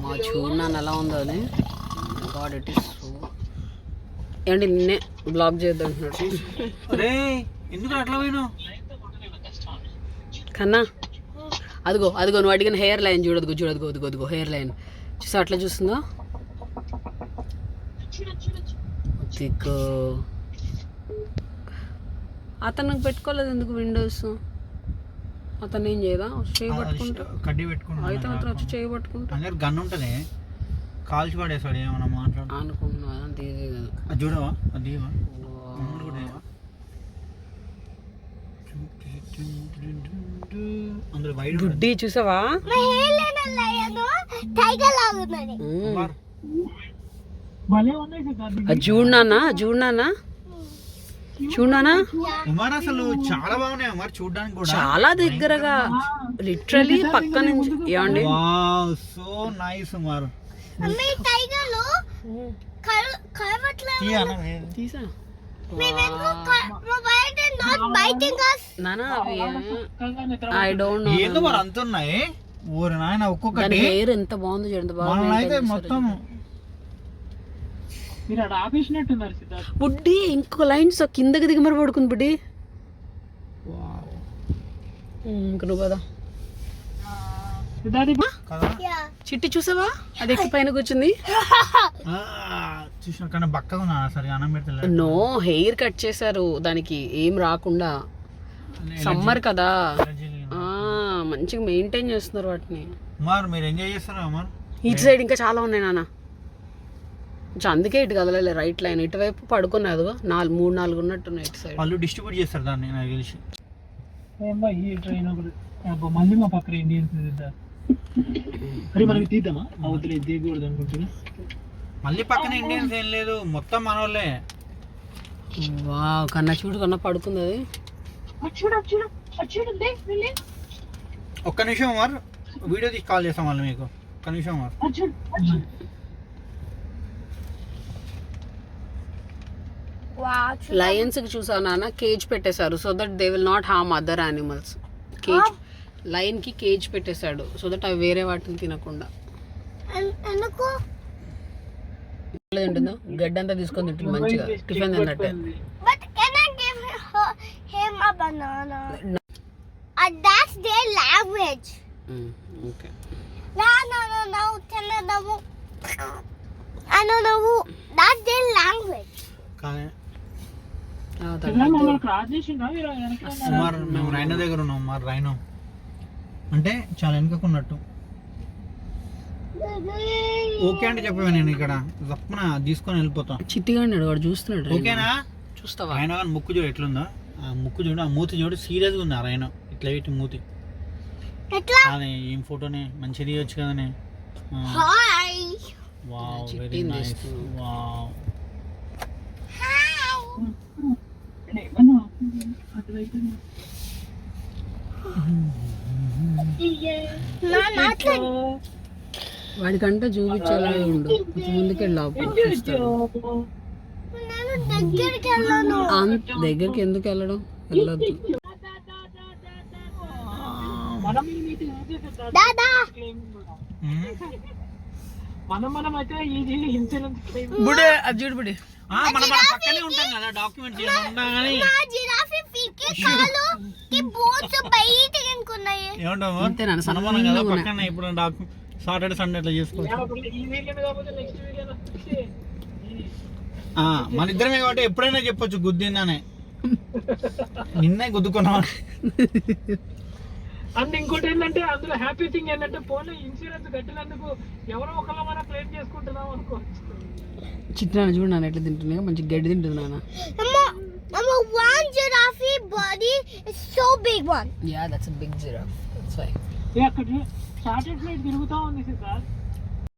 మా చూడన్నాను ఎలా ఉందో అని. గాడ్ ఇట్ ఇస్ సో ఏంటి నిన్నే బ్లాక్ చేద్దాం ఎందుకు అట్లా పోయినావు కన్నా? అదిగో అదిగో నువ్వు అడిగిన హెయిర్ లైన్ చూడదుగో చూడదుగో అదిగో అదిగో హెయిర్ లైన్ చూసా అట్లా చూస్తుందో. దిక్కు అతను పెట్టుకోలేదు ఎందుకు విండోస్? అతను ఏం చేయదా? చేయి పట్టుకుంటా కడ్డీ పెట్టుకుంటా అయితే అతను వచ్చి చేయి పట్టుకుంటా అందరు గన్ ఉంటుంది కాల్చి పడేసాడు ఏమన్నా మాట్లాడు అనుకుంటున్నా. అంతే అది చూడవా అది అందులో వైట్ గుడ్డి చూసావా? చూడనా చూడనా చూడనా అసలు చాలా బాగున్నాయి మరి చూడడానికి కూడా చాలా దగ్గరగా లిటరలీ పక్క నుంచి. ఏమండి సో నైస్ మరి తీసా ఐ డోంట్ నో ఏందో మరి అంత ఉన్నాయి. ఓరి నాయన ఒక్కొక్కటి హెయిర్ ఎంత బాగుందో చూడండి. అయితే మొత్తం బుడ్డి ఇంకో లైన్స్ కిందకి దిగి మరి పడుకుంది బుడ్డి. ఇంక నువ్వు కదా చిట్టి చూసావా? అది ఎక్కి పైన కూర్చుంది. నో హెయిర్ కట్ చేశారు దానికి ఏం రాకుండా. సమ్మర్ కదా మంచిగా మెయింటైన్ చేస్తున్నారు వాటిని. మీరు ఎంజాయ్ చేస్తారా? ఇటు సైడ్ ఇంకా చాలా ఉన్నాయి నాన్న. అందుకే ఇటు కదలలే రైట్ లైన్ ఇటువైపు పడుకున్నాయి. అదిగో 3-4 ఉన్నట్టున్నాయి ఇటు సైడ్. వాళ్ళు డిస్ట్రిబ్యూట్ చేస్తారు దాన్ని నాకు తెలిసి. మళ్ళీ మా పక్కన ఇండియన్స్ మనకి తీద్దామా? అవతల తీయకూడదు అనుకుంటున్నా. మళ్ళీ పక్కన ఇండియన్స్ ఏం లేదు మొత్తం మనోళ్ళే. వావ్ కన్నా చూడు కన్నా పడుకుంది అది. ఒక్క నిమిషం మరి వీడియో తీసి కాల్ చేస్తాం మళ్ళీ మీకు. ఒక్క నిమిషం మరి లయన్స్ కి చూసా నాన్న కేజ్ పెట్టేశారు so that they will not harm other animals. Cage lion కి కేజ్ పెట్టేశాడు సో దట్ అవి వేరే వాటిని తినకుండా. ఉంటుందో గడ్డి అంతా తీసుకొని తింటుంది మంచిగా tiffin తిన్నట్టే. That's their language. Okay. No. I don't know. That's their language. మేము రైనో దగ్గర ఉన్నాం. మరి రైనో అంటే చాలా వెనుకకున్నట్టు. ఓకే అంటే చెప్పవే నేను ఇక్కడ తప్పన తీసుకొని వెళ్ళిపోతాం. చిట్టిగా వాడు చూస్తున్నాడు. ఓకేనా? చూస్తావా? రైనో కానీ ముక్కు చూడు ఎట్లుందో. ఆ ముక్కు చూడు ఆ మూతి చూడు సీరియస్గా ఉంది. ఆ రైనో ఇట్లా పెట్టి మూతి ఏం ఫోటోనే మంచిగా తీయొచ్చు కదనే. Wow very nice. వావ్ వాడికంటే చూపించేలా ఉండు. ముందుకెళ్ళి దగ్గరికి ఎందుకు వెళ్ళడం? వెళ్ళొద్దు. బుడే అది చూడు బుడి మనం పక్కనే ఉంటాం కదా డాక్యుమెంట్ పక్కనే. ఇప్పుడు సాటర్డే సండే అట్లా చేసుకోవచ్చు. మన ఇద్దరమే కాబట్టి ఎప్పుడైనా చెప్పొచ్చు గుద్దిందనే. నిన్నే గుద్దుకున్నాం. అండ్ ఇంకోటి ఏంటంటే అందులో హ్యాపీ థింగ్ ఏంటంటే ఫోన్ ఇన్సూరెన్స్ కట్టినందుకు ఎవరో ఒకళ్ళు మనం క్లెయిమ్ చేసుకుంటున్నాం అనుకోవచ్చు. చిట్నాన్న చూడు నాన్న ఎట్లా తింటున్నా మంచి గడ్డి తింటుంది నాన్న. One giraffe body is so big one. Yeah, that's a big giraffe. That's why. అక్కడ చార్టెడ్ ఫ్లైట్ తిరుగుతా ఉంది సార్.